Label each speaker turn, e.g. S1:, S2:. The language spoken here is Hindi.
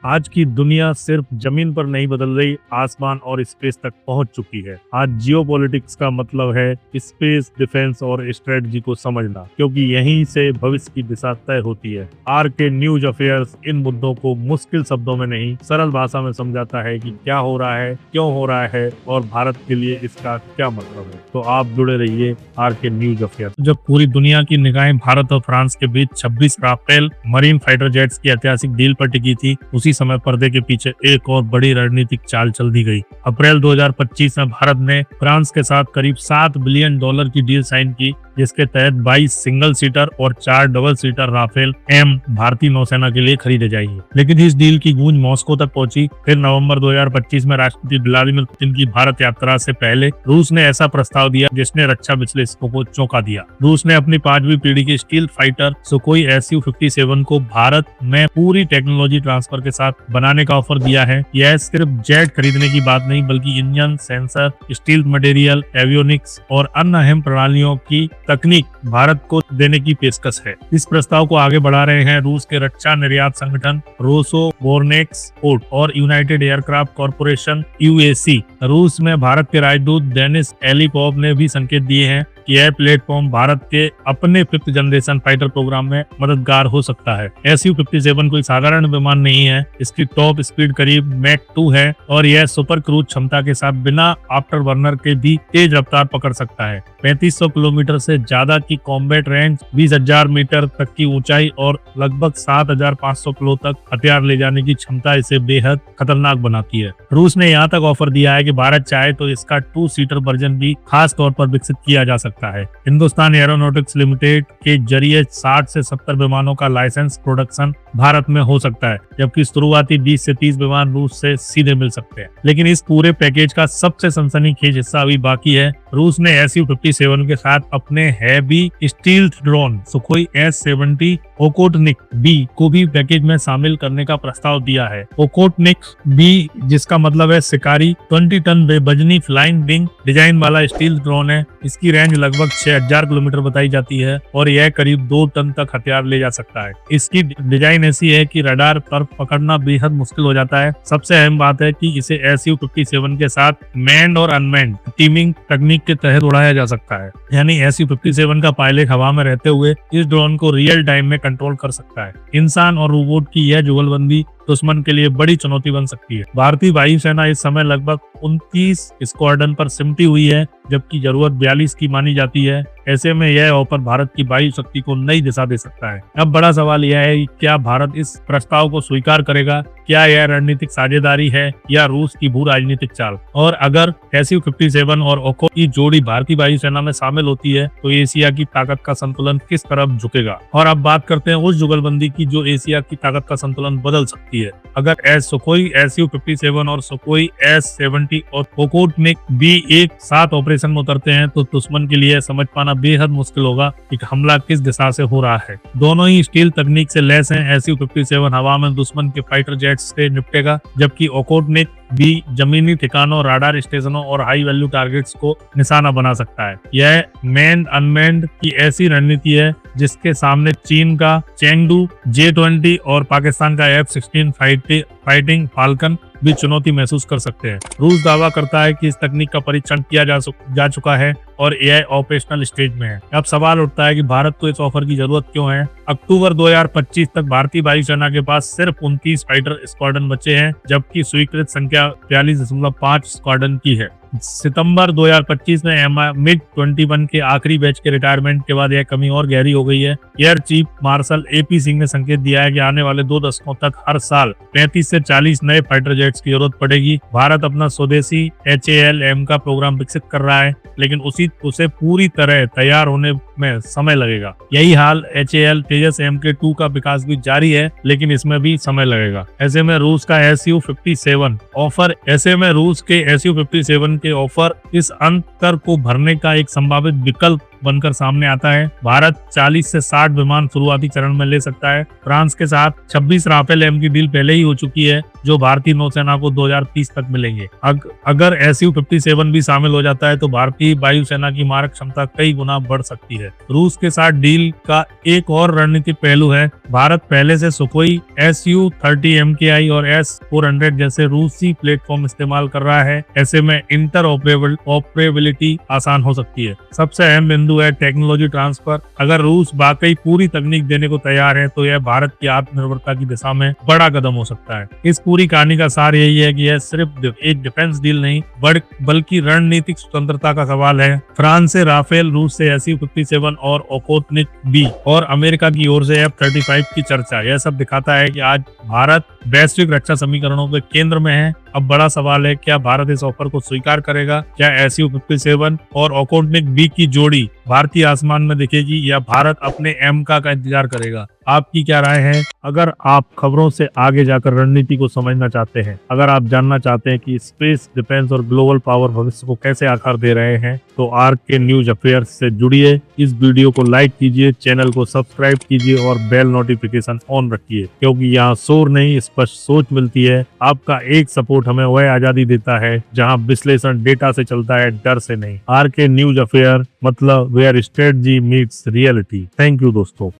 S1: आज की दुनिया सिर्फ जमीन पर नहीं बदल रही, आसमान और स्पेस तक पहुंच चुकी है। आज जियोपॉलिटिक्स का मतलब है स्पेस, डिफेंस और स्ट्रेटजी को समझना, क्योंकि यहीं से भविष्य की दिशा तय होती है। आर के न्यूज अफेयर्स इन मुद्दों को मुश्किल शब्दों में नहीं, सरल भाषा में समझाता है कि क्या हो रहा है, क्यों हो रहा है और भारत के लिए इसका क्या मतलब है। तो आप जुड़े रहिए आर के न्यूज अफेयर्स। जब पूरी दुनिया की निगाहें भारत और फ्रांस के बीच 26 राफेल मरीन फाइटर जेट्स की ऐतिहासिक डील पर टिकी थी, उसी समय पर्दे के पीछे एक और बड़ी रणनीतिक चाल चल दी गई। अप्रैल 2025 में भारत ने फ्रांस के साथ करीब $7 बिलियन की डील साइन की, जिसके तहत 22 सिंगल सीटर और 4 डबल सीटर राफेल एम भारतीय नौसेना के लिए खरीदे जाएंगे। लेकिन इस डील की गूंज मॉस्को तक पहुंची। फिर नवंबर 2025 में राष्ट्रपति व्लादिमीर पुतिन की भारत यात्रा से पहले रूस ने ऐसा प्रस्ताव दिया जिसने रक्षा विश्लेषकों को चौंका दिया। रूस ने अपनी 5वीं पीढ़ी की स्टील फाइटर सुखोई Su-57 को भारत में पूरी टेक्नोलॉजी ट्रांसफर के साथ बनाने का ऑफर दिया है। यह सिर्फ जेट खरीदने की बात नहीं, बल्कि engine, sensor, steel material, avionics और अन्य अहम प्रणालियों की तकनीक भारत को देने की पेशकश है। इस प्रस्ताव को आगे बढ़ा रहे हैं रूस के रक्षा निर्यात संगठन रोसोबोरनेक्स और यूनाइटेड एयरक्राफ्ट कॉरपोरेशन UAC। रूस में भारत के राजदूत डेनिस एलिपोव ने भी संकेत दिए हैं कि यह प्लेटफॉर्म भारत के अपने 5th जनरेशन फाइटर प्रोग्राम में मददगार हो सकता है। Su-57 कोई साधारण विमान नहीं है। इसकी टॉप स्पीड करीब मैक 2 है और यह सुपर क्रूज क्षमता के साथ बिना आफ्टर बर्नर के भी तेज रफ्तार पकड़ सकता है। 3500 किलोमीटर से ज्यादा की कॉम्बैट रेंज, 20,000 मीटर तक की ऊंचाई और लगभग 7,500 किलो तक हथियार ले जाने की क्षमता इसे बेहद खतरनाक बनाती है। रूस ने यहाँ तक ऑफर दिया है कि भारत चाहे तो इसका 2 सीटर वर्जन भी खास तौर पर विकसित किया जा सकता है। हिंदुस्तान एरोनॉटिक्स लिमिटेड के जरिए 60 से 70 विमानों का लाइसेंस प्रोडक्शन भारत में हो सकता है, जबकि शुरुआती 20 से 30 विमान रूस से सीधे मिल सकते हैं। लेकिन इस पूरे पैकेज का सबसे सनसनीखेज हिस्सा अभी बाकी है। रूस ने Su-57 के साथ अपने heavy stealth drone Sukhoi S-70 Okhotnik B को भी पैकेज में शामिल करने का प्रस्ताव दिया है। ओकोटनिक बी, जिसका मतलब है शिकारी, 20 टन बेवजनी फ्लाइंग विंग डिजाइन वाला स्टील ड्रोन है। इसकी रेंज लगभग 6,000 किलोमीटर बताई जाती है और यह करीब 2 टन तक हथियार ले जा सकता है। इसकी डिजाइन ऐसी है कि रडार पर पकड़ना बेहद मुश्किल हो जाता है। सबसे अहम बात है कि इसे Su-57 के साथ मैन्ड और अनमैन्ड टीमिंग तकनीक के तहत उड़ाया जा सकता है, यानी Su-57 का पायलट हवा में रहते हुए इस ड्रोन को रियल टाइम में कंट्रोल कर सकता है। इंसान और रोबोट की यह जुगलबंदी दुश्मन के लिए बड़ी चुनौती बन सकती है। भारतीय वायुसेना इस समय लगभग 29 स्क्वाड्रन पर सिमटी हुई है, जबकि जरूरत 42 की मानी जाती है। ऐसे में यह ऑफर भारत की वायु शक्ति को नई दिशा दे सकता है। अब बड़ा सवाल यह है कि क्या भारत इस प्रस्ताव को स्वीकार करेगा? क्या यह रणनीतिक साझेदारी है या रूस की भू राजनीतिक चाल? और अगर Su-57 और ओको की जोड़ी भारतीय वायुसेना में शामिल होती है तो एशिया की ताकत का संतुलन किस तरफ झुकेगा? और अब बात करते हैं उस जुगलबंदी की जो एशिया की ताकत का संतुलन बदल सकती है। अगर सुखोई Su-57 और सुखोई S-70 और ओकोटनिक बी एक साथ ऑपरेशन में उतरते हैं तो दुश्मन के लिए समझ पाना बेहद मुश्किल होगा कि हमला किस दिशा से हो रहा है। दोनों ही स्टील तकनीक से लैस हैं। Su-57 हवा में दुश्मन के फाइटर जेट्स से निपटेगा, जबकि ओकोटनिक भी जमीनी ठिकानों, राडार स्टेशनों और हाई वैल्यू टारगेट्स को निशाना बना सकता है। यह मैन्ड अनमैन्ड की ऐसी रणनीति है जिसके सामने चीन का चेंगडू J-20 और पाकिस्तान का F-16 फाइटिंग फाल्कन भी चुनौती महसूस कर सकते हैं। रूस दावा करता है कि इस तकनीक का परीक्षण किया जा चुका है और यह ऑपरेशनल स्टेज में है। अब सवाल उठता है कि भारत को इस ऑफर की जरूरत क्यों है? अक्टूबर 2025 तक भारतीय वायुसेना के पास सिर्फ 29 फाइटर स्क्वाड्रन बचे हैं, जबकि स्वीकृत संख्या 42.5 स्क्वाड्रन की है। सितंबर 2025 में MiG-21 के आखिरी बैच के रिटायरमेंट के बाद यह कमी और गहरी हो गई है। Air chief marshal AP Singh ने संकेत दिया है कि आने वाले 2 दशकों तक हर साल 35 से 40 नए फाइटर जेट्स की जरूरत पड़ेगी। भारत अपना स्वदेशी HAL-M का प्रोग्राम विकसित कर रहा है, लेकिन उसे पूरी तरह तैयार होने में समय लगेगा। यही हाल HAL तेजस Mk2 का विकास भी जारी है, लेकिन इसमें भी समय लगेगा। ऐसे में रूस के Su-57 के ऑफर इस अंतर को भरने का एक संभावित विकल्प बनकर सामने आता है। भारत 40 से 60 विमान शुरुआती चरण में ले सकता है। फ्रांस के साथ 26 राफेल एम की डील पहले ही हो चुकी है, जो भारतीय नौसेना को 2030 तक मिलेंगे। अगर Su-57 भी शामिल हो जाता है तो भारतीय वायुसेना की मारक क्षमता कई गुना बढ़ सकती है। रूस के साथ डील का एक और रणनीतिक पहलू है। भारत पहले से सुखोई Su-30 MKI और S-400 जैसे रूसी प्लेटफॉर्म इस्तेमाल कर रहा है। ऐसे में इंटरऑपरेबिलिटी आसान हो सकती है। सबसे अहम बिंदु है टेक्नोलॉजी ट्रांसफर। अगर रूस वाकई पूरी तकनीक देने को तैयार है तो यह भारत की आत्मनिर्भरता की दिशा में बड़ा कदम हो सकता है। इस पूरी कहानी का सार यही है कि यह सिर्फ एक डिफेंस डील नहीं बल्कि रणनीतिक स्वतंत्रता का सवाल है। फ्रांस से राफेल, रूस से Su-57 और ओकोटनिक बी और अमेरिका की ओर से F-35 की चर्चा, यह सब दिखाता है कि आज भारत वैश्विक रक्षा समीकरणों के केंद्र में है। अब बड़ा सवाल है, क्या भारत इस ऑफर को स्वीकार करेगा? क्या Su-57 और ओकोटनिक बी की जोड़ी भारतीय आसमान में दिखेगी या भारत अपने एम का इंतजार करेगा? आपकी क्या राय है? अगर आप खबरों से आगे जाकर रणनीति को समझना चाहते हैं, अगर आप जानना चाहते हैं कि स्पेस, डिफेंस और ग्लोबल पावर भविष्य को कैसे आकार दे रहे हैं, तो RK न्यूज अफेयर्स से जुड़िए। इस वीडियो को लाइक कीजिए, चैनल को सब्सक्राइब कीजिए और बेल नोटिफिकेशन ऑन रखिए, क्योंकि यहाँ शोर नहीं, स्पष्ट सोच मिलती है। आपका एक सपोर्ट हमें वह आजादी देता है जहाँ विश्लेषण डेटा से चलता है, डर से नहीं। RK न्यूज अफेयर मतलब where strategy meets reality. Thank you दोस्तों।